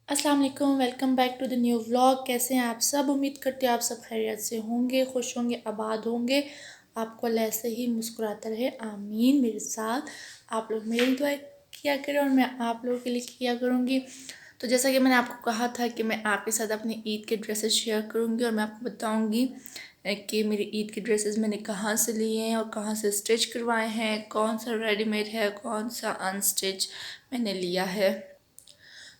अस्सलाम वालेकुम, welcome back to the new vlog. कैसे हैं आप सब? उम्मीद करते हैं आप सब खैरियत से होंगे, खुश होंगे, आबाद होंगे। आपको अल्लाह ऐसे ही मुस्कुराता रहे, आमीन। मेरे साथ आप लोग मेरी दुआ किया करें और मैं आप लोगों के लिए किया करूँगी। तो जैसा कि मैंने आपको कहा था कि मैं आपके साथ अपनी ईद के ड्रेसेस शेयर करूँगी और मैं आपको बताऊँगी कि मेरी ईद के ड्रेसेस मैंने कहाँ से लिए हैं और कहाँ से स्टिच करवाए हैं, कौन सा रेडीमेड है, कौन सा अनस्टिच मैंने लिया है।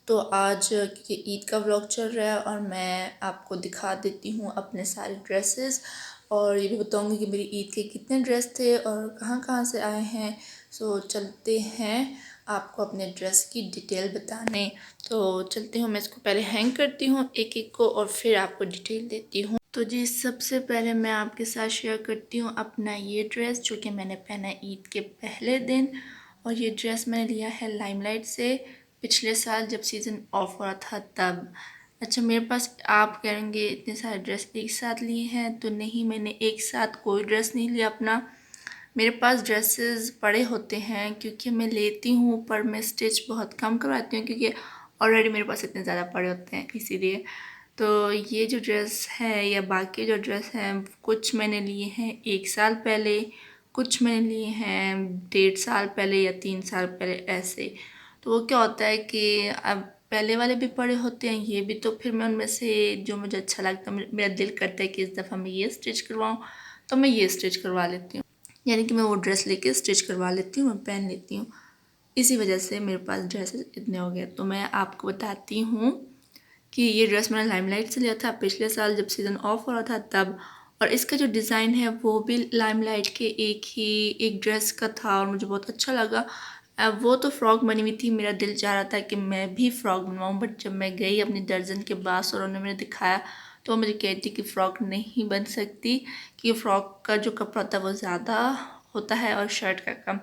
तो आज क्योंकि ईद का व्लॉग चल रहा है और मैं आपको दिखा देती हूँ अपने सारे ड्रेसेस और ये भी बताऊँगी कि मेरी ईद के कितने ड्रेस थे और कहाँ कहाँ से आए हैं। सो चलते हैं आपको अपने ड्रेस की डिटेल बताने। तो चलती हूँ, मैं इसको पहले हैंग करती हूँ एक एक को और फिर आपको डिटेल देती हूँ। तो जी सबसे पहले मैं आपके साथ शेयर करती हूँ अपना ये ड्रेस जो कि मैंने पहना ईद के पहले दिन। और ये ड्रेस मैंने लिया है लाइमलाइट से पिछले साल जब सीज़न ऑफ हो रहा था तब। अच्छा, मेरे पास आप कहेंगे इतने सारे ड्रेस एक साथ लिए हैं, तो नहीं, मैंने एक साथ कोई ड्रेस नहीं लिया अपना। मेरे पास ड्रेसेस पड़े होते हैं क्योंकि मैं लेती हूँ पर मैं स्टिच बहुत कम करवाती हूँ क्योंकि ऑलरेडी मेरे पास इतने ज़्यादा पड़े होते हैं इसीलिए। तो ये जो ड्रेस है या बाकी जो ड्रेस हैं कुछ मैंने लिए हैं एक साल पहले, कुछ मैंने लिए हैं 1.5 साल पहले या 3 साल पहले ऐसे। तो वो क्या होता है कि अब पहले वाले भी पड़े होते हैं ये भी, तो फिर मैं उनमें से जो मुझे अच्छा लगता है, मेरा दिल करता है कि इस दफ़ा मैं ये स्टिच करवाऊँ, तो मैं ये स्टिच करवा लेती हूँ। यानी कि मैं वो ड्रेस लेके स्टिच करवा लेती हूँ और पहन लेती हूँ। इसी वजह से मेरे पास ड्रेसेस इतने हो गए। तो मैं आपको बताती हूँ कि ये ड्रेस मैंने लाइमलाइट से लिया था पिछले साल जब सीज़न ऑफ हो रहा था तब। और इसका जो डिज़ाइन है वो भी लाइमलाइट के एक ड्रेस का था और मुझे बहुत अच्छा लगा। अब वो तो फ़्रॉक बनी हुई थी, मेरा दिल चाह रहा था कि मैं भी फ़्रॉक बनवाऊँ, बट जब मैं गई अपनी दर्जन के पास और उन्होंने मुझे दिखाया तो मुझे कहती कि फ़्रॉक नहीं बन सकती, कि फ़्रॉक का जो कपड़ा होता है वो ज़्यादा होता है और शर्ट का कम।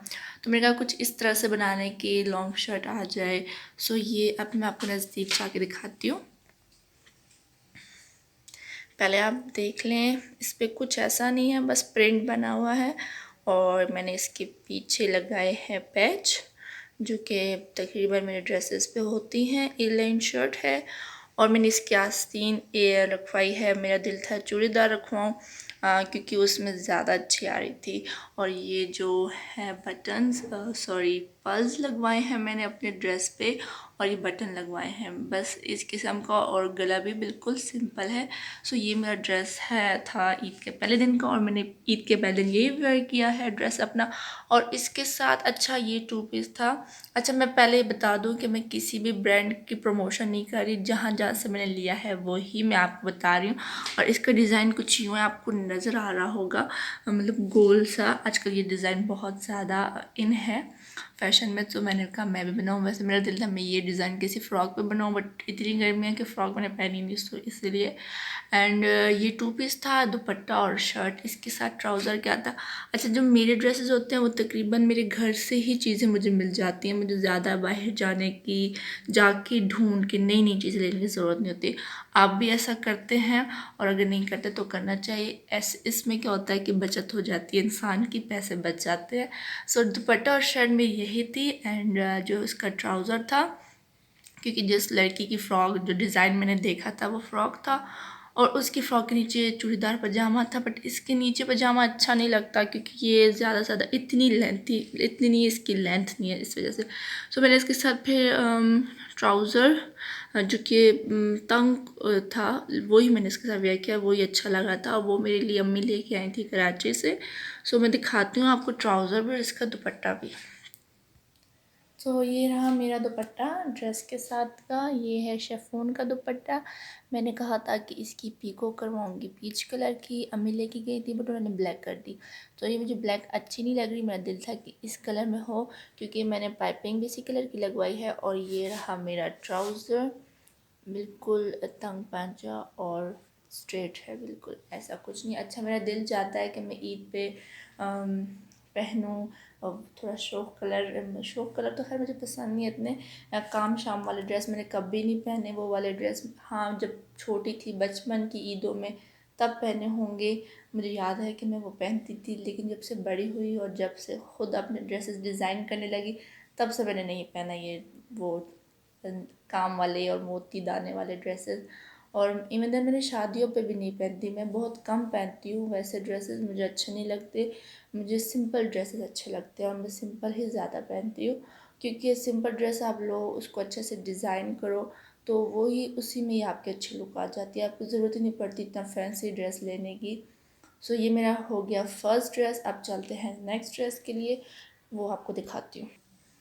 तो मैंने कहा कुछ इस तरह से बनाने की लॉन्ग शर्ट आ जाए। सो ये अब मैं आपको नज़दीक जाके दिखाती हूँ। पहले आप देख लें, इस पर कुछ ऐसा नहीं है, बस प्रिंट बना हुआ है और मैंने इसके पीछे लगाए हैं पैच जो कि तकरीबन मेरे ड्रेसेस पे होती हैं। ए लाइन शर्ट है और मैंने इसके आस्तीन एयर रखवाई है। मेरा दिल था चूड़ीदार रखवाऊँ क्योंकि उसमें ज़्यादा अच्छी आ रही थी। और ये जो है बटन्स पल्स लगवाए हैं मैंने अपने ड्रेस पे और ये बटन लगवाए हैं बस इस किस्म का, और गला भी बिल्कुल सिंपल है। सो ये मेरा ड्रेस था ईद के पहले दिन का और मैंने ईद के पहले दिन यही वेयर किया है ड्रेस अपना। और इसके साथ अच्छा ये 2 पीस था। अच्छा, मैं पहले बता दूं कि मैं किसी भी ब्रांड की प्रमोशन नहीं कर रही, जहाँ जहाँ से मैंने लिया है वही मैं आपको बता रही हूँ। और इसका डिज़ाइन कुछ यूँ है, आपको नज़र आ रहा होगा, मतलब गोल सा। आजकल ये डिज़ाइन बहुत ज़्यादा इन है फैशन में, तो मैंने कहा मैं भी बनाऊँ। वैसे मेरा दिल था मैं ये डिज़ाइन किसी फ़्रॉक पे बनाऊँ, बट इतनी गर्मी है कि फ़्रॉक मैंने पहनी नहीं, तो इसलिए। एंड ये 2 पीस था, दुपट्टा और शर्ट, इसके साथ ट्राउज़र क्या था। अच्छा, जो मेरे ड्रेसेस होते हैं वो तकरीबन मेरे घर से ही चीज़ें मुझे मिल जाती हैं, मुझे ज़्यादा बाहर जाने की, जाके ढूंढ के नई नई चीज़ें लेने की ज़रूरत नहीं होती। आप भी ऐसा करते हैं और अगर नहीं करते तो करना चाहिए। ऐसे इसमें क्या होता है कि बचत हो जाती है इंसान की, पैसे बच जाते हैं। सो दुपट्टा और शर्ट में यही थी। एंड जो इसका ट्राउज़र था, क्योंकि जिस लड़की की फ़्रॉक जो डिज़ाइन मैंने देखा था वो फ़्रॉक था और उसकी फ़्रॉक के नीचे चूड़ीदार पजामा था, बट इसके नीचे पजामा अच्छा नहीं लगता क्योंकि ये ज़्यादा से ज़्यादा इतनी नहीं, इसकी लेंथ नहीं है, इस वजह से। सो मैंने इसके साथ फिर ट्राउज़र जो कि तंग था वही मैंने इसके साथ वेयर किया, वही अच्छा लगा था और वो मेरे लिए अम्मी लेके आई थी कराची से। सो मैं दिखाती हूँ आपको ट्राउज़र भी और इसका दुपट्टा भी। तो ये रहा मेरा दुपट्टा ड्रेस के साथ का, ये है शेफून का दुपट्टा। मैंने कहा था कि इसकी पीको करवाऊंगी पीच कलर की, अम्मी लेके गई थी बट उन्होंने ब्लैक कर दी। तो ये मुझे ब्लैक अच्छी नहीं लग रही, मेरा दिल था कि इस कलर में हो क्योंकि मैंने पाइपिंग भी इसी कलर की लगवाई है। और ये रहा मेरा ट्राउज़र, बिल्कुल तंग पांचा और स्ट्रेट है, बिल्कुल ऐसा कुछ नहीं। अच्छा, मेरा दिल चाहता है कि मैं ईद पे पहनूं और थोड़ा शौक कलर तो खैर मुझे पसंद नहीं है इतने। काम शाम वाले ड्रेस मैंने कभी नहीं पहने, वो वाले ड्रेस हाँ जब छोटी थी बचपन की ईदों में तब पहने होंगे, मुझे याद है कि मैं वो पहनती थी। लेकिन जब से बड़ी हुई और जब से खुद अपने ड्रेसेस डिज़ाइन करने लगी तब से मैंने नहीं पहना ये वो काम वाले और मोती दाने वाले ड्रेसेस। और इवन देन मैंने शादियों पे भी नहीं पहनती, मैं बहुत कम पहनती हूँ वैसे ड्रेसेस, मुझे अच्छे नहीं लगते। मुझे सिंपल ड्रेसेस अच्छे लगते हैं और मैं सिंपल ही ज़्यादा पहनती हूँ, क्योंकि सिंपल ड्रेस आप लो उसको अच्छे से डिज़ाइन करो तो वो ही उसी में ही आपके अच्छी लुक आ जाती है, आपको ज़रूरत ही नहीं पड़ती इतना फैंसी ड्रेस लेने की। सो ये मेरा हो गया फर्स्ट ड्रेस। अब चलते हैं नेक्स्ट ड्रेस के लिए, वो आपको दिखाती हूँ।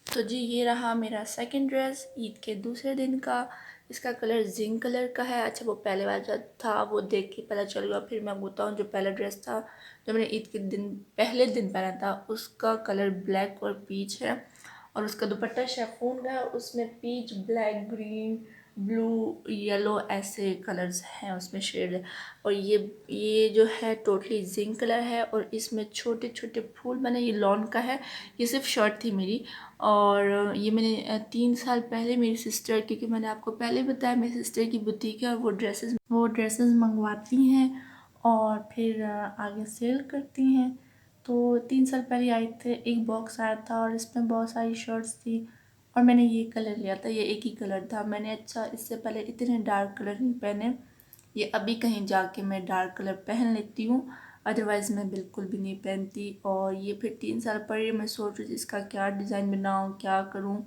तो जी ये रहा मेरा सेकंड ड्रेस ईद के दूसरे दिन का। इसका कलर जिंक कलर का है। अच्छा, वो पहले वाला जो था वो देख के पता चल गया। फिर मैं बताऊँ, जो पहला ड्रेस था जो मैंने ईद के दिन पहले दिन पहना था, उसका कलर ब्लैक और पीच है, और उसका दुपट्टा शिफॉन का है, उसमें peach, black, green, blue, yellow ऐसे कलर्स हैं उसमें शेड। और ये जो है टोटली जिंक कलर है, और इसमें छोटे छोटे फूल बने। ये लॉन का है। ये सिर्फ शर्ट थी मेरी, और ये मैंने 3 साल पहले मेरी सिस्टर, क्योंकि मैंने आपको पहले बताया मेरी सिस्टर की बुटीक है और वो ड्रेसेस मंगवाती हैं और फिर आगे सेल करती हैं। तो 3 साल पहले आए थे, एक बॉक्स आया था और इसमें बहुत सारी शर्ट्स थी, और मैंने ये कलर लिया था। ये एक ही कलर था मैंने। अच्छा, इससे पहले इतने डार्क कलर नहीं पहने। ये अभी कहीं जाके मैं डार्क कलर पहन लेती हूँ, अदरवाइज़ मैं बिल्कुल भी नहीं पहनती। और ये फिर 3 साल पहले मैं सोच रही थी इसका क्या डिज़ाइन बनाऊँ, क्या करूँ,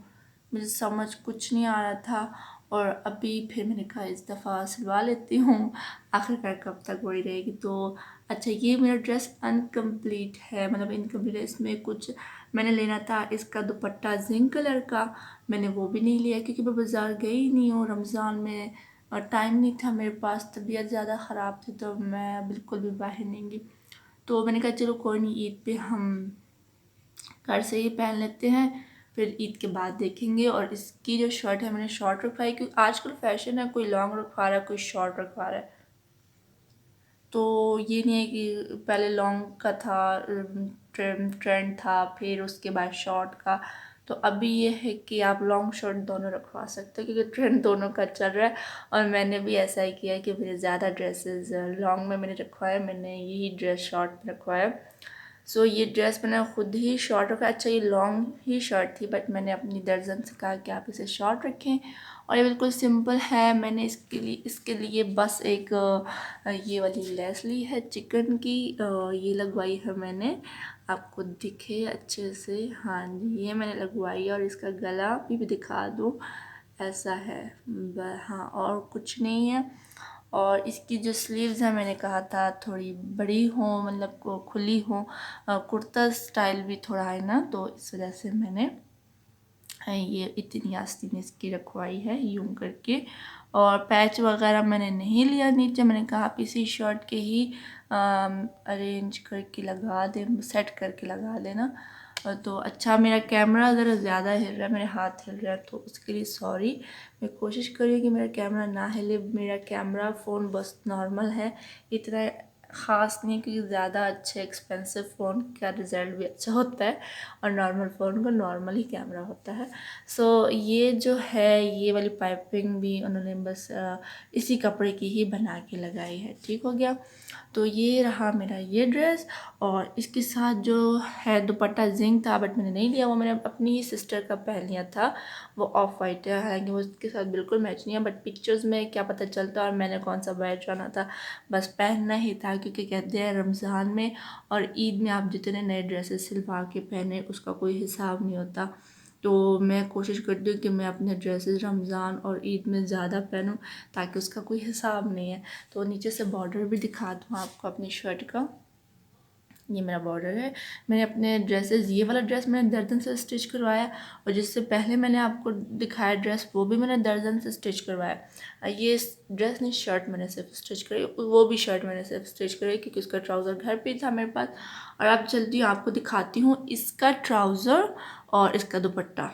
मुझे समझ कुछ नहीं आ रहा था। और अभी फिर मैंने कहा इस दफ़ा सिलवा लेती हूँ, आखिरकार कब तक वही रहेगी। तो अच्छा, ये मेरा ड्रेस अनकम्प्लीट है, मतलब इनकम्प्लीट है। इसमें कुछ मैंने लेना था, इसका दुपट्टा जिंक कलर का, मैंने वो भी नहीं लिया क्योंकि मैं बाज़ार गई ही नहीं हूँ रमज़ान में, और टाइम नहीं था मेरे पास, तबीयत ज़्यादा ख़राब थी तो मैं बिल्कुल भी बाहर नहीं गई। तो मैंने कहा चलो कोई नहीं, ईद पे हम घर से ही पहन लेते हैं, फिर ईद के बाद देखेंगे। और इसकी जो शर्ट है मैंने शॉर्ट रखवाई, क्योंकि आजकल फैशन है, कोई लॉन्ग रखवा रहा है, कोई शॉर्ट रखवा रहा है। तो ये नहीं है कि पहले लॉन्ग का था, ट्रेंड था, फिर उसके बाद शॉर्ट का। तो अभी ये है कि आप लॉन्ग शॉर्ट दोनों रखवा सकते हो, क्योंकि ट्रेंड दोनों का चल रहा है। और मैंने भी ऐसा ही किया कि मेरे ज़्यादा ड्रेसेस लॉन्ग में मैंने रखवाए, मैंने यही ड्रेस शॉर्ट में रखवाया। सो ये ड्रेस मैंने खुद ही शॉर्ट रखा। अच्छा, ये लॉन्ग ही शर्ट थी, बट मैंने अपनी दर्जन से कहा कि आप इसे शॉर्ट रखें, और ये बिल्कुल सिंपल है। मैंने इसके लिए बस एक ये वाली लेस ली है चिकन की, ये लगवाई है मैंने, आपको दिखे अच्छे से, हाँ जी ये मैंने लगवाई। और इसका गला भी दिखा दूँ, ऐसा है। हाँ, और कुछ नहीं है। और इसकी जो स्लीव्स है, मैंने कहा था थोड़ी बड़ी हो, मतलब को खुली हो, कुर्ता स्टाइल भी थोड़ा है ना, तो इस वजह से मैंने ये इतनी आस्तीन इसकी रखवाई है यूं करके। और पैच वगैरह मैंने नहीं लिया नीचे, मैंने कहा आप इसी शर्ट के ही अरेंज करके लगा दें, सेट करके लगा देना। तो अच्छा, मेरा कैमरा ज़रा ज़्यादा हिल रहा है, मेरे हाथ हिल रहा है, तो उसके लिए सॉरी। मैं कोशिश करूँ कि मेरा कैमरा ना हिले। मेरा कैमरा फ़ोन बस नॉर्मल है, इतना ख़ास नहीं, क्योंकि ज़्यादा अच्छे एक्सपेंसिव फ़ोन का रिज़ल्ट भी अच्छा होता है, और नॉर्मल फ़ोन का नॉर्मल ही कैमरा होता है। सो ये जो है, ये वाली पाइपिंग भी उन्होंने बस इसी कपड़े की ही बना के लगाई है। ठीक हो गया। तो ये रहा मेरा ये ड्रेस, और इसके साथ जो है दुपट्टा जिंक था, बट मैंने नहीं लिया, वो मैंने अपनी ही सिस्टर का पहन लिया था। वो ऑफ वाइट है, हालांकि वो उसके साथ बिल्कुल मैच नहीं है, बट पिक्चर्स में क्या पता चलता और मैंने कौन सा बैच जाना था, बस पहनना ही था। क्योंकि कहते हैं रमज़ान में और ईद में आप जितने नए ड्रेसेस सिलवा के पहने उसका कोई हिसाब नहीं होता। तो मैं कोशिश करती हूँ कि मैं अपने ड्रेसेस रमज़ान और ईद में ज़्यादा पहनूँ, ताकि उसका कोई हिसाब नहीं है। तो नीचे से बॉर्डर भी दिखा दूँ आपको अपनी शर्ट का, ये मेरा बॉर्डर है। मैंने अपने ड्रेसेस, ये वाला ड्रेस मैंने दर्जन से स्टिच करवाया, और जिससे पहले मैंने आपको दिखाया ड्रेस, वो भी मैंने दर्जन से स्टिच करवाया। ये ड्रेस नहीं, शर्ट मैंने सिर्फ स्टिच करी, वो भी शर्ट मैंने सिर्फ स्टिच करी, क्योंकि उसका ट्राउज़र घर पे था मेरे पास। और अब चलती हूँ, आपको दिखाती हूँ इसका ट्राउज़र और इसका दुपट्टा।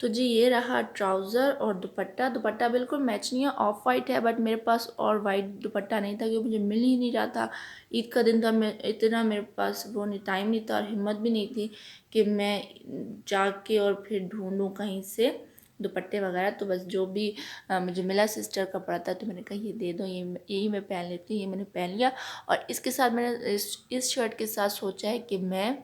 तो जी ये रहा ट्राउज़र और दुपट्टा। दुपट्टा बिल्कुल मैच नहीं है, ऑफ वाइट है, बट मेरे पास और वाइट दुपट्टा नहीं था, क्योंकि मुझे मिल ही नहीं रहा था। ईद का दिन था, मैं इतना मेरे पास वो नहीं, टाइम नहीं था और हिम्मत भी नहीं थी कि मैं जाके और फिर ढूंढूं कहीं से दुपट्टे वगैरह। तो बस जो भी मुझे मिला सिस्टर का पड़ा था, तो मैंने कहा ये दे दो, ये यही मैं पहन लेती हूँ। ये मैंने पहन लिया, और इसके साथ मैंने इस शर्ट के साथ सोचा है कि मैं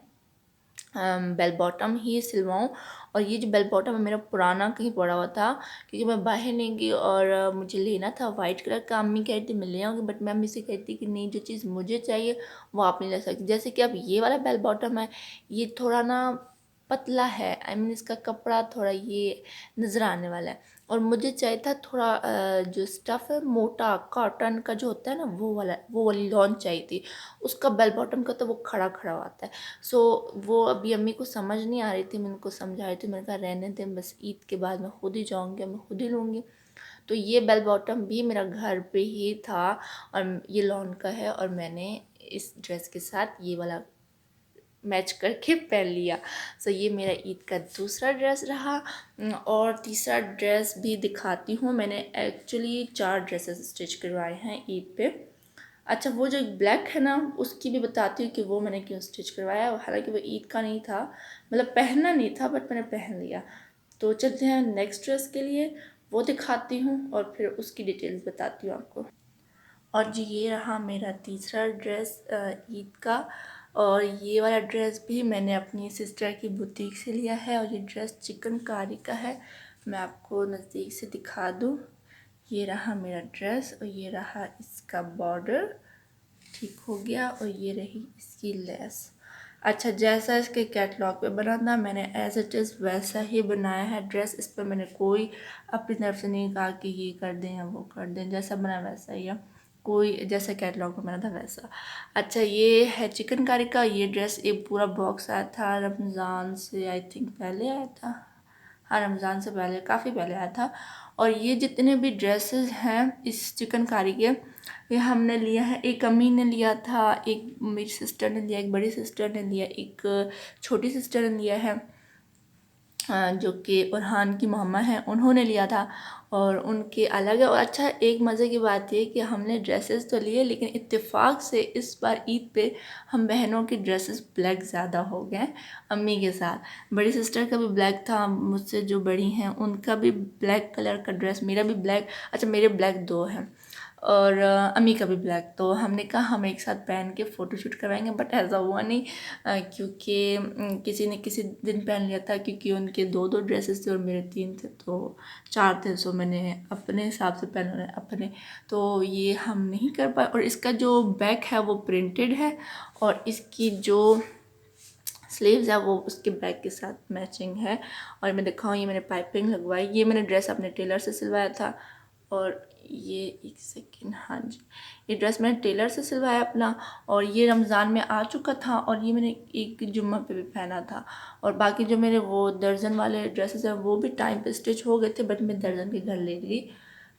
बेल बॉटम ही सिलवाऊँ। और ये जो बेल बॉटम है मेरा पुराना कहीं पड़ा हुआ था, क्योंकि मैं बाहर नहीं गई और मुझे लेना था वाइट कलर का। अम्मी कह रही थी मैं ले आऊँगी, बट मैं अम्मी से कहती कि नहीं, जो चीज़ मुझे चाहिए वो आप नहीं ले सकती। जैसे कि अब ये वाला बेल बॉटम है, ये थोड़ा ना पतला है, आई मीन इसका कपड़ा थोड़ा ये नज़र आने वाला है। और मुझे चाहिए था थोड़ा जो स्टफ़ है मोटा कॉटन का जो होता है ना, वो वाली लॉन चाहिए थी। उसका बेल बॉटम का तो वो खड़ा खड़ा आता है। सो वो अभी अम्मी को समझ नहीं आ रही थी, मैं उनको समझा रही थी। मैंने कहा रहने दें, बस ईद के बाद मैं खुद ही जाऊँगी, मैं खुद ही लूँगी। तो ये बेल बॉटम भी मेरा घर पे ही था और ये लॉन का है, और मैंने इस ड्रेस के साथ ये वाला मैच करके पहन लिया। सो ये मेरा ईद का दूसरा ड्रेस रहा। और तीसरा ड्रेस भी दिखाती हूँ। मैंने एक्चुअली 4 ड्रेसेस स्टिच करवाए हैं ईद पे। अच्छा, वो जो ब्लैक है ना, उसकी भी बताती हूँ कि वो मैंने क्यों स्टिच करवाया। हालांकि वो ईद का नहीं था, मतलब पहनना नहीं था, बट मैंने पहन लिया। तो चलते हैं नेक्स्ट ड्रेस के लिए, वो दिखाती हूँ और फिर उसकी डिटेल्स बताती हूँ आपको। और जी ये रहा मेरा तीसरा ड्रेस ईद का। और ये वाला ड्रेस भी मैंने अपनी सिस्टर की बुटीक से लिया है, और ये ड्रेस चिकनकारी का है। मैं आपको नज़दीक से दिखा दूँ। ये रहा मेरा ड्रेस और ये रहा इसका बॉर्डर, ठीक हो गया। और ये रही इसकी लेस। अच्छा, जैसा इसके कैटलॉग पे बना था मैंने एज इट इज़ वैसा ही बनाया है ड्रेस। इस पर मैंने कोई अपनी तरफ से नहीं कहा कि ये कर दें या वो कर दें, जैसा बना वैसा ही है, कोई जैसा कैटलॉग में बना था वैसा। अच्छा, ये है चिकनकारी का। ये ड्रेस एक पूरा बॉक्स आया था रमज़ान से, आई थिंक पहले आया था। हाँ, रमज़ान से पहले, काफ़ी पहले आया था। और ये जितने भी ड्रेसेस हैं इस चिकनकारी के, ये हमने लिया है। एक अम्मी ने लिया था, एक मेरी सिस्टर ने लिया, एक बड़ी सिस्टर ने लिया, एक छोटी सिस्टर ने लिया है, जो कि फरहान की मम्मा हैं, उन्होंने लिया था। और उनके अलग है। और अच्छा, एक मज़े की बात ये कि हमने ड्रेसेस तो लिए, लेकिन इत्तेफाक से इस बार ईद पे हम बहनों की ड्रेसेस ब्लैक ज़्यादा हो गए अम्मी के साथ। बड़ी सिस्टर का भी ब्लैक था, मुझसे जो बड़ी हैं उनका भी ब्लैक कलर का ड्रेस, मेरा भी ब्लैक। अच्छा, मेरे ब्लैक 2 हैं और अम्मी का भी ब्लैक। तो हमने कहा हम एक साथ पहन के फ़ोटो शूट करवाएंगे, बट ऐसा हुआ नहीं, क्योंकि किसी ने किसी दिन पहन लिया था, क्योंकि उनके 2 ड्रेसेस थे और मेरे 3 थे, तो 4 थे। सो मैंने अपने हिसाब से पहने अपने। तो ये हम नहीं कर पाए। और इसका जो बैक है वो प्रिंटेड है, और इसकी जो स्लीव्स है वो उसके बैक के साथ मैचिंग है। और मैं दिखाऊँ, ये मैंने पाइपिंग लगवाई। ये मैंने ड्रेस अपने टेलर से सिलवाया था। और ये एक सेकेंड, हाँ जी, ये ड्रेस मैंने टेलर से सिलवाया अपना। और ये रमज़ान में आ चुका था, और ये मैंने एक जुम्मा पे भी पहना था। और बाकी जो मेरे वो दर्जन वाले ड्रेसेस हैं वो भी टाइम पे स्टिच हो गए थे, बट मैं दर्जन के घर ले गई।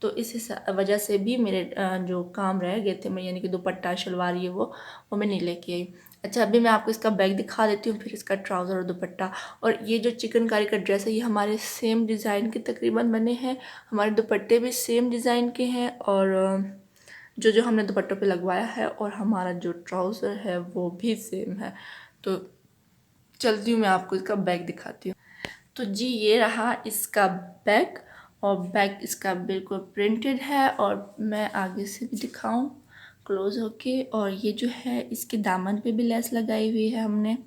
तो इस वजह से भी मेरे जो काम रह गए थे, मैं यानी कि दुपट्टा शलवार ये वो मैं नहीं लेके आई। अच्छा, अभी मैं आपको इसका बैग दिखा देती हूँ, फिर इसका ट्राउज़र और दुपट्टा। और ये जो चिकनकारी का ड्रेस है, ये हमारे सेम डिज़ाइन के तकरीबन बने हैं। हमारे दुपट्टे भी सेम डिज़ाइन के हैं, और जो जो हमने दुपट्टों पे लगवाया है, और हमारा जो ट्राउज़र है वो भी सेम है। तो चलती हूँ, मैं आपको इसका बैग दिखाती हूँ। तो जी ये रहा इसका बैग, और बैग इसका बिल्कुल प्रिंटेड है। और मैं आगे से भी दिखाऊं क्लोज होके। और ये जो है इसके दामन पे भी लेस लगाई हुई है हमने,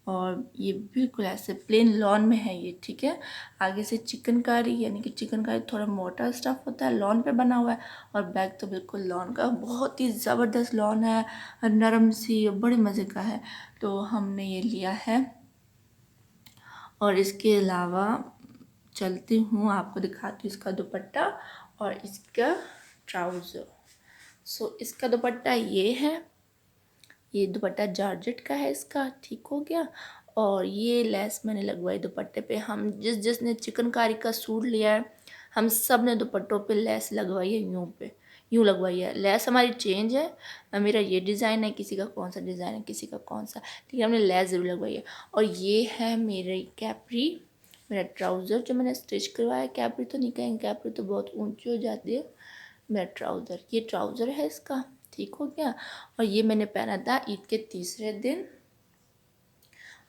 और ये बिल्कुल ऐसे प्लेन लॉन में है ये, ठीक है। आगे से चिकनकारी, यानी कि चिकनकारी थोड़ा मोटा स्टफ़ होता है, लॉन पे बना हुआ है। और बैग तो बिल्कुल लॉन का, बहुत ही ज़बरदस्त लॉन है, नरम सी, बड़े मज़े का है। तो हमने ये लिया है। और इसके अलावा चलती हूँ, आपको दिखाती हूँ इसका दुपट्टा और इसका ट्राउज़र। सो इसका दुपट्टा ये है, ये दुपट्टा जॉर्जेट का है इसका, ठीक हो गया। और ये लेस मैंने लगवाई दुपट्टे पे। हम जिसने चिकनकारी का सूट लिया है, हम सब ने दुपट्टों पे लेस लगवाई है, यूँ लगवाई है। लेस हमारी चेंज है, मेरा ये डिज़ाइन है, किसी का कौन सा डिज़ाइन है, किसी का कौन सा, लेकिन हमने लेस ज़रूर लगवाई है। और ये है मेरी कैप्री, मेरा ट्राउज़र जो मैंने स्टिच करवाया। कैप्री तो नहीं कहेंगे, कैप्री तो बहुत ऊंची हो जाती है। मेरा ट्राउज़र, ये ट्राउज़र है इसका, ठीक हो गया। और ये मैंने पहना था ईद के तीसरे दिन,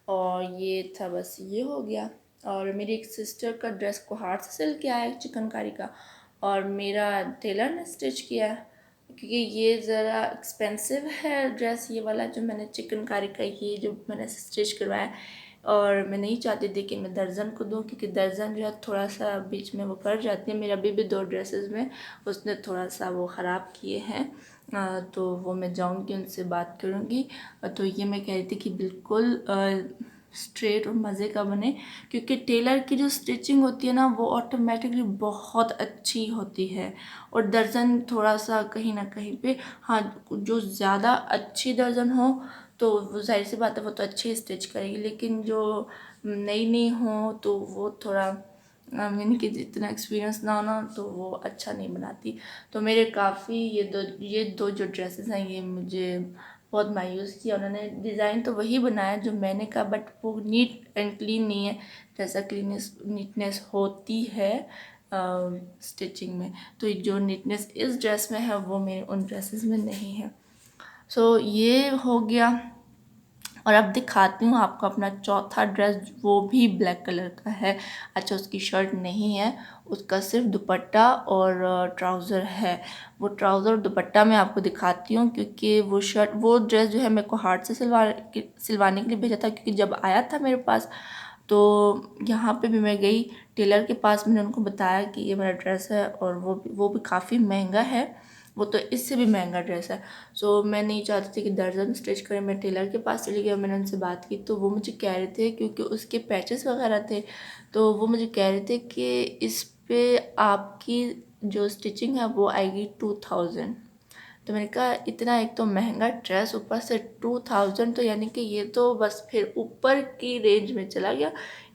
और ये था, बस ये हो गया। और मेरी एक सिस्टर का ड्रेस को हाथ से सिल के आया चिकनकारी का, और मेरा टेलर ने स्टिच किया है। क्योंकि ये ज़रा एक्सपेंसिव है ड्रेस, ये वाला जो मैंने चिकनकारी का ये जो मैंने स्टिच करवाया है। और मैं नहीं चाहती थी कि मैं दर्जन को दूँ, क्योंकि दर्जन जो है थोड़ा सा बीच में वो कर जाती है। मेरे अभी भी 2 ड्रेसेस में उसने थोड़ा सा वो ख़राब किए हैं। तो वो मैं जाऊँगी उनसे बात करूँगी। तो ये मैं कह रही थी कि बिल्कुल स्ट्रेट और मज़े का बने, क्योंकि टेलर की जो स्टिचिंग होती है ना वो ऑटोमेटिकली बहुत अच्छी होती है। और दर्जन थोड़ा सा कहीं ना कहीं पे, हाँ, जो ज़्यादा अच्छी दर्जन हो तो वो जाहिर सी बात है वो तो अच्छी स्टिच करेगी, लेकिन जो नई नई हो तो वो थोड़ा यानी कि जितना एक्सपीरियंस ना हो ना तो वो अच्छा नहीं बनाती। तो मेरे काफ़ी ये दो जो ड्रेसेस हैं ये मुझे बहुत मायूस किया। उन्होंने डिज़ाइन तो वही बनाया जो मैंने कहा, बट वो नीट एंड क्लीन नहीं है जैसा नीटनेस होती है स्टिचिंग में। तो जो नीटनेस इस ड्रेस में है वो मेरे उन ड्रेसेस में नहीं है। सो ये हो गया। और अब दिखाती हूँ आपको अपना चौथा ड्रेस, वो भी ब्लैक कलर का है। अच्छा, उसकी शर्ट नहीं है, उसका सिर्फ दुपट्टा और ट्राउज़र है। वो ट्राउज़र और दुपट्टा मैं आपको दिखाती हूँ, क्योंकि वो ड्रेस जो है मेरे को हाथ से सिलवाने के लिए भेजा था, क्योंकि जब आया था मेरे पास तो यहाँ पे भी मैं गई टेलर के पास, मैंने उनको बताया कि ये मेरा ड्रेस है, और वो भी काफ़ी महंगा है, वो तो इससे भी महंगा ड्रेस है। सो मैं नहीं चाहती थी कि दर्जन स्टिच करें। मैं टेलर के पास चली गई और मैंने उनसे बात की, तो वो मुझे कह रहे थे, क्योंकि उसके पैचेस वगैरह थे, तो वो मुझे कह रहे थे कि इस पे आपकी जो स्टिचिंग है वो आएगी 2000। तो मैंने कहा इतना एक तो महंगा ड्रेस, ऊपर से 2000, तो यानी कि ये तो बस फिर ऊपर की रेंज में चला गया,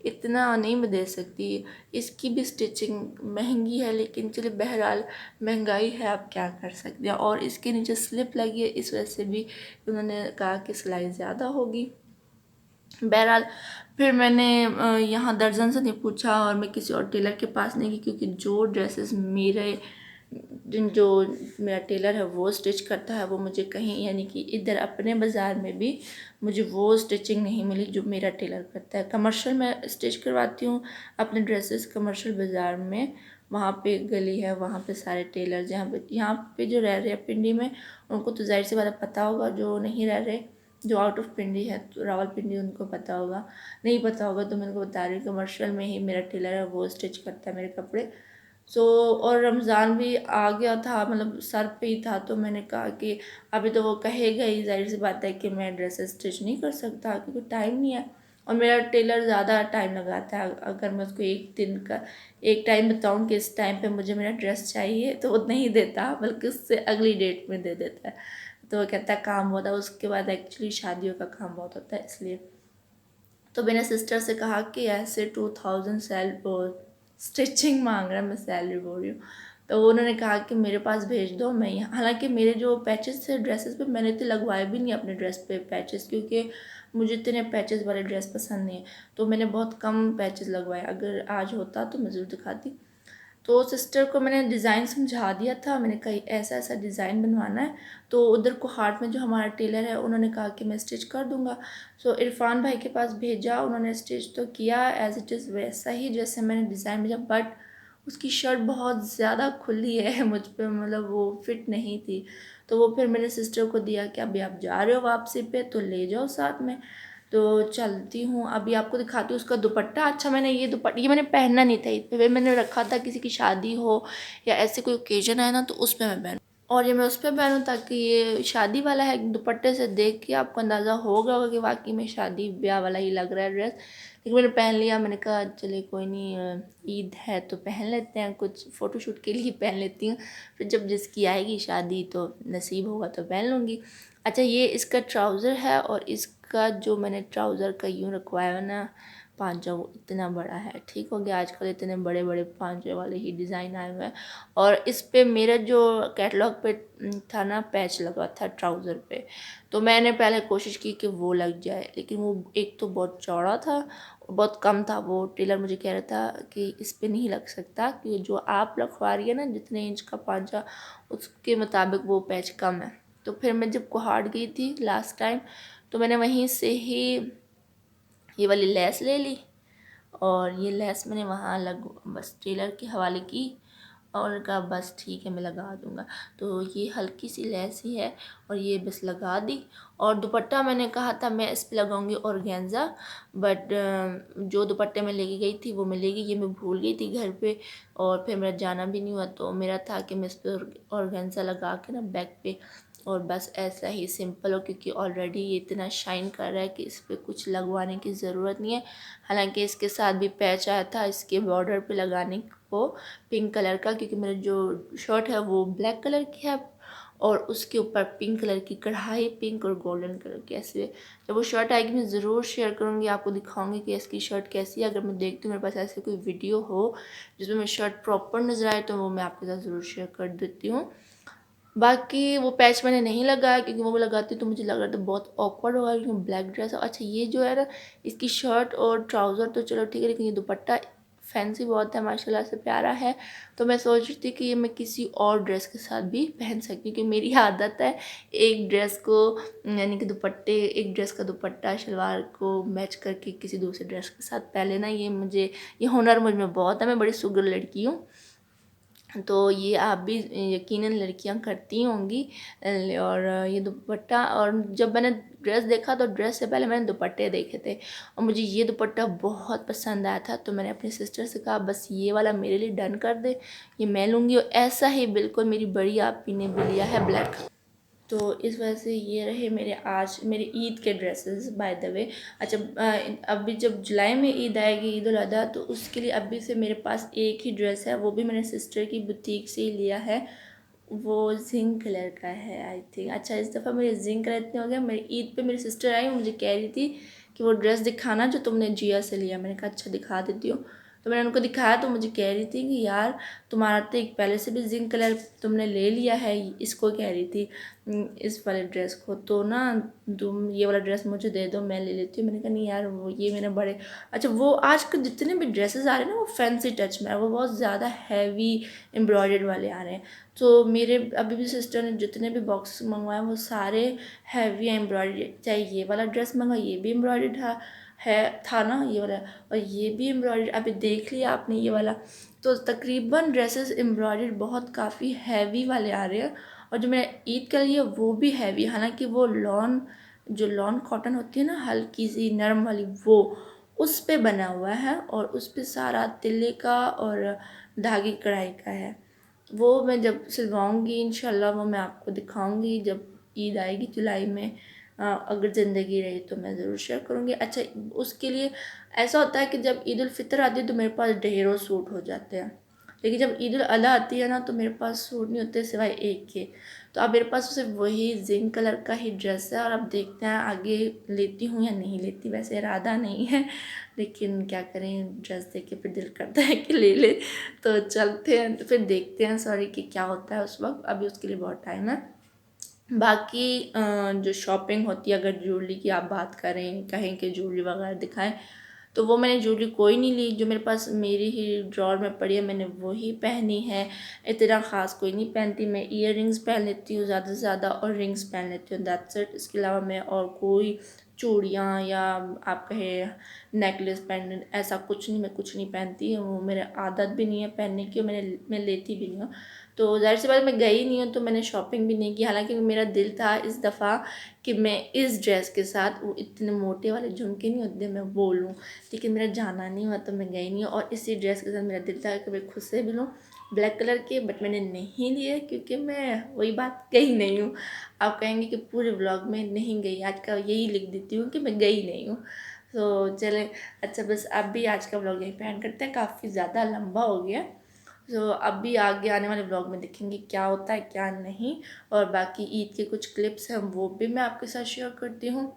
इतना नहीं मैं दे सकती। इसकी भी स्टिचिंग महंगी है, लेकिन चलिए बहरहाल महंगाई है, आप क्या कर सकते हैं। और इसके नीचे स्लिप लगी है, इस वजह से भी उन्होंने कहा कि सिलाई ज़्यादा होगी। बहरहाल फिर मैंने यहाँ दर्जन से नहीं पूछा और मैं किसी और टेलर के पास नहीं गई, क्योंकि जो मेरा टेलर है वो स्टिच करता है, वो मुझे कहीं यानी कि इधर अपने बाज़ार में भी मुझे वो स्टिचिंग नहीं मिली जो मेरा टेलर करता है। कमर्शियल में स्टिच करवाती हूँ अपने ड्रेसेस कमर्शियल बाज़ार में, वहाँ पे गली है, वहाँ पे सारे टेलर यहाँ पे जो रह रहे हैं पिंडी में, उनको तो जाहिर सी बात पता होगा, जो नहीं रह रहे, जो आउट ऑफ पिंडी है तो रावलपिंडी, उनको पता होगा। नहीं पता होगा तो मैं उनको बता रही हूँ, कमर्शियल में ही मेरा टेलर है, वो स्टिच करता है मेरे कपड़े। और रमज़ान भी आ गया था, मतलब सर पे ही था, तो मैंने कहा कि अभी तो वो कहेगा ही, जाहिर सी बात है कि मैं ड्रेसेस स्टिच नहीं कर सकता, क्योंकि टाइम नहीं है। और मेरा टेलर ज़्यादा टाइम लगाता है, अगर मैं उसको एक दिन का एक टाइम बताऊँ कि इस टाइम पे मुझे मेरा ड्रेस चाहिए, तो वो नहीं देता, बल्कि उससे अगली डेट में दे देता है। तो वो कहता है काम बहुत है, उसके बाद एक्चुअली शादियों का काम बहुत होता है, इसलिए। तो मैंने सिस्टर से कहा कि ऐसे 2000 स्टिचिंग मांग रहा है, मैं सैलरी बोल रही हूँ। तो उन्होंने कहा कि मेरे पास भेज दो, मैं यहाँ, हालांकि मेरे जो पैचेस थे ड्रेसेस पे, मैंने तो लगवाए भी नहीं अपने ड्रेस पे पैचेस, क्योंकि मुझे इतने पैचेस वाले ड्रेस पसंद नहीं है, तो मैंने बहुत कम पैचेस लगवाए। अगर आज होता तो मैं ज़रूर दिखाती। तो सिस्टर को मैंने डिज़ाइन समझा दिया था, मैंने कहा ऐसा ऐसा डिज़ाइन बनवाना है, तो उधर को हाट में जो हमारा टेलर है उन्होंने कहा कि मैं स्टिच कर दूंगा। सो इरफान भाई के पास भेजा, उन्होंने स्टिच तो किया एज इट इज़ वैसा ही जैसे मैंने डिज़ाइन भेजा, बट उसकी शर्ट बहुत ज़्यादा खुली है मुझ पर, मतलब वो फिट नहीं थी। तो वो फिर मैंने सिस्टर को दिया कि अभी आप जा रहे हो वापसी पे तो ले जाओ साथ में। तो चलती हूँ, अभी आपको दिखाती हूँ उसका दुपट्टा। अच्छा, मैंने ये मैंने पहनना नहीं था ईद पे, मैंने रखा था किसी की शादी हो या ऐसे कोई ओकेजन है ना तो उस पर मैं पहनूँ, और ये मैं उस पर पहनूँ ताकि ये शादी वाला है। दुपट्टे से देख के आपको अंदाज़ा होगा कि वाकई में शादी ब्याह वाला ही लग रहा है ड्रेस। लेकिन मैंने पहन लिया, मैंने कहा चलिए कोई नहीं, ईद है तो पहन लेते हैं, कुछ फ़ोटोशूट के लिए पहन लेती हूँ, फिर जब जिसकी आएगी शादी तो नसीब होगा तो पहन लूँगी। अच्छा, ये इसका ट्राउज़र है, और इसका जो मैंने ट्राउज़र का यूँ रखवाया है ना पांचा, वो इतना बड़ा है। ठीक हो गया, आजकल इतने बड़े बड़े पांचे वाले ही डिज़ाइन आए हुए हैं। और इस पे मेरा जो कैटलॉग पे था ना पैच लगा था ट्राउज़र पे, तो मैंने पहले कोशिश की कि वो लग जाए, लेकिन वो एक तो बहुत चौड़ा था और बहुत कम था। वो टेलर मुझे कह रहा था कि इस पे नहीं लग सकता, कि जो आप रखवा रही है ना जितने इंच का पांचा, उसके मुताबिक वो पैच कम है। तो फिर मैं जब कोहाट गई थी लास्ट टाइम, तो मैंने वहीं से ही ये वाली लेस ले ली, और ये लेस मैंने वहाँ बस टेलर के हवाले की, और कहा बस ठीक है मैं लगा दूँगा। तो ये हल्की सी लेस ही है और ये बस लगा दी। और दुपट्टा मैंने कहा था मैं इस पे लगाऊंगी ऑर्गेन्जा, बट जो दुपट्टे मैं लेके गई थी वो मैं ले गई, ये मैं भूल गई थी घर पे और फिर मेरा जाना भी नहीं हुआ। तो मेरा था कि मैं इस पर ऑर्गेन्जा लगा के ना बैक पे और बस ऐसा ही सिंपल हो, क्योंकि ऑलरेडी ये इतना शाइन कर रहा है कि इस पर कुछ लगवाने की ज़रूरत नहीं है। हालांकि इसके साथ भी पैच आया था इसके बॉर्डर पे लगाने को पिंक कलर का, क्योंकि मेरा जो शर्ट है वो ब्लैक कलर की है और उसके ऊपर पिंक कलर की कढ़ाई, पिंक और गोल्डन कलर की। ऐसे जब वो शर्ट आएगी मैं ज़रूर शेयर करूँगी, आपको दिखाऊंगी कि इसकी शर्ट कैसी है। अगर मैं देखती हूँ मेरे पास ऐसे कोई वीडियो हो जिसमें मेरी शर्ट प्रॉपर नज़र आए तो वो मैं आपके साथ ज़रूर शेयर कर देती हूँ। बाकी वो पैच मैंने नहीं लगाया, क्योंकि वो लगाती तो मुझे लग रहा था बहुत ऑकवर्ड होगा, क्योंकि ब्लैक ड्रेस है। अच्छा ये जो है ना इसकी शर्ट और ट्राउज़र तो चलो ठीक है, लेकिन ये दुपट्टा फैंसी बहुत है, माशाल्लाह से प्यारा है। तो मैं सोच रही थी कि ये मैं किसी और ड्रेस के साथ भी पहन सकती हूँ, क्योंकि मेरी आदत है एक ड्रेस को यानी कि दुपट्टे, एक ड्रेस का दुपट्टा शलवार को मैच करके किसी दूसरे ड्रेस के साथ पहन लेना। ये हुनर मुझ में बहुत है, मैं बड़ी सुगर लड़की हूँ। तो ये आप भी यकीनन लड़कियां करती होंगी। और ये दुपट्टा, और जब मैंने ड्रेस देखा तो ड्रेस से पहले मैंने दुपट्टे देखे थे और मुझे ये दुपट्टा बहुत पसंद आया था। तो मैंने अपनी सिस्टर से कहा बस ये वाला मेरे लिए डन कर दे, ये मैं लूँगी। और ऐसा ही बिल्कुल मेरी बड़ी आपी ने भी लिया है ब्लैक। तो इस वजह से ये रहे मेरे ईद के ड्रेसेस बाय द वे। अच्छा अभी जब जुलाई में ईद आएगी, ईद उल अधा, तो उसके लिए अभी से मेरे पास एक ही ड्रेस है, वो भी मैंने सिस्टर की बुटीक से ही लिया है। वो जिंक कलर का है आई थिंक। अच्छा इस दफ़ा मेरे जिंक कलर इतने हो गए। मेरी ईद पे मेरी सिस्टर आई, मुझे कह रही थी कि वो ड्रेस दिखाना जो तुमने जिया से लिया। मैंने कहा अच्छा दिखा देती हूँ। तो मैंने उनको दिखाया तो मुझे कह रही थी कि यार तुम्हारा तो एक पहले से भी जिंक कलर तुमने ले लिया है। इसको कह रही थी इस वाले ड्रेस को, तो ना तुम ये वाला ड्रेस मुझे दे दो मैं ले लेती हूँ। मैंने कहा नहीं यार वो ये मेरे बड़े। अच्छा वो आज के जितने भी ड्रेसेस आ रहे हैं ना वो फैंसी टच में है, वो बहुत ज़्यादा हैवी एम्ब्रॉयडर्ड वाले आ रहे हैं। तो मेरे अभी भी सिस्टर ने जितने भी बॉक्स मंगवाए वो सारे हैवी एम्ब्रॉयडरी। चाहे ये वाला ड्रेस मंगा ये भी एम्ब्रॉयडर्ड था ना ये वाला, और ये भी एम्ब्रॉयडरी अभी देख लिया आपने ये वाला। तो तकरीबन ड्रेसेस एम्ब्रॉयडर्ड बहुत काफ़ी हैवी वाले आ रहे हैं। और जो मेरा ईद का लिए वो भी हैवी, हालांकि वो जो लॉन कॉटन होती है ना हल्की सी नरम वाली, वो उस पे बना हुआ है और उस पे सारा तिल्ले का और धागे कढ़ाई का है। वो मैं जब सिलवाऊँगी इंशाल्लाह वो मैं आपको दिखाऊँगी जब ईद आएगी जुलाई में। अगर ज़िंदगी रही तो मैं ज़रूर शेयर करूँगी। अच्छा उसके लिए ऐसा होता है कि जब ईद उल फितर आती है तो मेरे पास ढेरों सूट हो जाते हैं, लेकिन जब ईद उल अज़हा आती है ना तो मेरे पास सूट नहीं होते सिवाय एक के। तो अब मेरे पास सिर्फ वही जिंक कलर का ही ड्रेस है और अब देखते हैं आगे लेती हूँ या नहीं लेती। वैसे इरादा नहीं है, लेकिन क्या करें ड्रेस देख के फिर दिल करता है कि ले ले। तो चलते हैं तो फिर देखते हैं सॉरी कि क्या होता है उस वक्त, अभी उसके लिए बहुत टाइम है। बाकी जो शॉपिंग होती है, अगर ज्वेलरी की आप बात करें, कहें कि ज्वेलरी वगैरह दिखाएं, तो वो मैंने ज्वेलरी कोई नहीं ली। जो मेरे पास मेरी ही ड्रॉर में पड़ी है मैंने वो ही पहनी है। इतना ख़ास कोई नहीं पहनती। मैं ईयर रिंग्स पहन लेती हूँ ज़्यादा से ज़्यादा और रिंग्स पहन लेती हूँ, दैट्स इट। इसके अलावा मैं और कोई चूड़ियाँ या आप कहें नेकलेस पेंडेंट ऐसा कुछ नहीं, मैं कुछ नहीं पहनती। वो मेरे आदत भी नहीं है पहनने की, मैं लेती भी नहीं हूँ। तो ज़ाहिर सी बात मैं गई नहीं हूँ तो मैंने शॉपिंग भी नहीं की। हालांकि मेरा दिल था इस दफ़ा कि मैं इस ड्रेस के साथ वो इतने मोटे वाले झुमके नहीं होते मैं वो लूँ, लेकिन मेरा जाना नहीं हुआ तो मैं गई नहीं हूँ। और इसी ड्रेस के साथ मेरा दिल था कि मैं खुद से भी लूँ ब्लैक कलर के, बट मैंने नहीं लिए क्योंकि मैं वही बात गई नहीं हूँ। आप कहेंगे कि पूरे व्लॉग में नहीं गई, आज का यही लिख देती हूँ कि मैं गई नहीं हूँ। तो चलें अच्छा बस अब भी आज का व्लॉग यहीं पे एंड करते हैं, काफ़ी ज़्यादा लंबा हो गया। तो अब भी आगे आने वाले व्लॉग में देखेंगे क्या होता है क्या नहीं। और बाकी ईद के कुछ क्लिप्स हैं वो भी मैं आपके साथ शेयर करती हूँ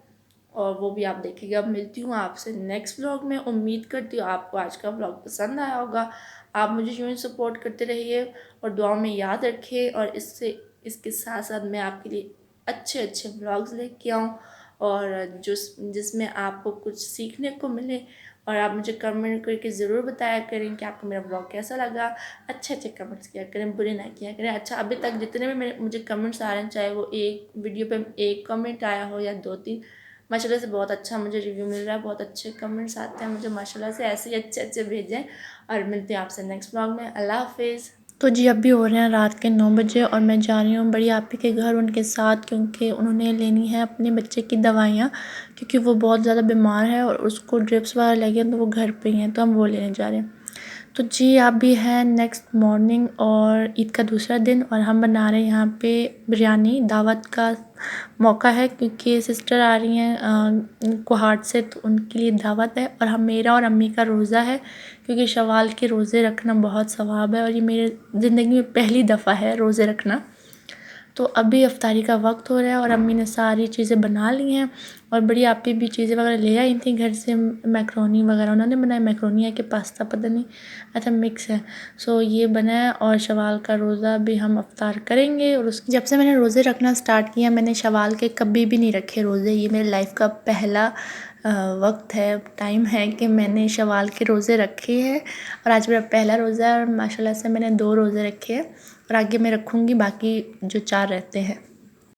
और वो भी आप देखेंगे। अब मिलती हूँ आपसे नेक्स्ट व्लॉग में। उम्मीद करती हूँ आपको आज का व्लॉग पसंद आया होगा। आप मुझे यूँ ही सपोर्ट करते रहिए और दुआओं में याद रखिए। और इसके साथ साथ मैं आपके लिए अच्छे अच्छे व्लॉग्स लेके आऊँ और जिसमें आपको कुछ सीखने को मिले। और आप मुझे कमेंट करके ज़रूर बताया करें कि आपको मेरा ब्लॉग कैसा लगा। अच्छे अच्छे कमेंट्स किया करें, बुरे ना किया करें। अच्छा अभी तक जितने भी मुझे कमेंट्स आ रहे हैं, चाहे वो एक वीडियो पे एक कमेंट आया हो या 2-3, माशाल्लाह से बहुत अच्छा मुझे रिव्यू मिल रहा है, बहुत अच्छे कमेंट्स आते हैं मुझे माशाल्लाह से। ऐसे ही अच्छे अच्छे भेजें। और मिलते हैं आपसे नेक्स्ट ब्लॉग में। अल्लाह हाफिज़। तो जी अभी हो रहे हैं रात के 9 बजे और मैं जा रही हूँ बड़ी आपी के घर उनके साथ, क्योंकि उन्होंने लेनी है अपने बच्चे की दवाइयाँ, क्योंकि वो बहुत ज़्यादा बीमार है और उसको ड्रिप्स वगैरह लगे हैं, तो वो घर पे ही हैं, तो हम वो लेने जा रहे हैं। तो जी अभी है नेक्स्ट मॉर्निंग और ईद का दूसरा दिन और हम बना रहे हैं यहाँ पे बिरयानी। दावत का मौका है क्योंकि सिस्टर आ रही हैं कुहाट से, तो उनके लिए दावत है और हम मेरा और अम्मी का रोज़ा है, क्योंकि शवाल के रोज़े रखना बहुत सवाब है और ये मेरे ज़िंदगी में पहली दफ़ा है रोज़े रखना। तो अभी इफ्तारी का वक्त हो रहा है और अम्मी ने सारी चीज़ें बना ली हैं और बड़ी आपी भी चीज़ें वगैरह ले आई थी घर से। मैक्रोनी वगैरह उन्होंने बनाया, मैक्रोनी है कि पास्ता पता नहीं, अच्छा मिक्स है। सो ये बना है और शवाल का रोज़ा भी हम इफ्तार करेंगे। और उस जब से मैंने रोज़े रखना स्टार्ट किया, मैंने शवाल के कभी भी नहीं रखे रोज़े। ये मेरी लाइफ का पहला वक्त है, टाइम है कि मैंने शवाल के रोज़े रखे हैं और आज मेरा पहला रोज़ा है और माशाल्लाह से मैंने 2 रोज़े रखे हैं और आगे मैं रखूँगी बाकी जो 4 रहते हैं।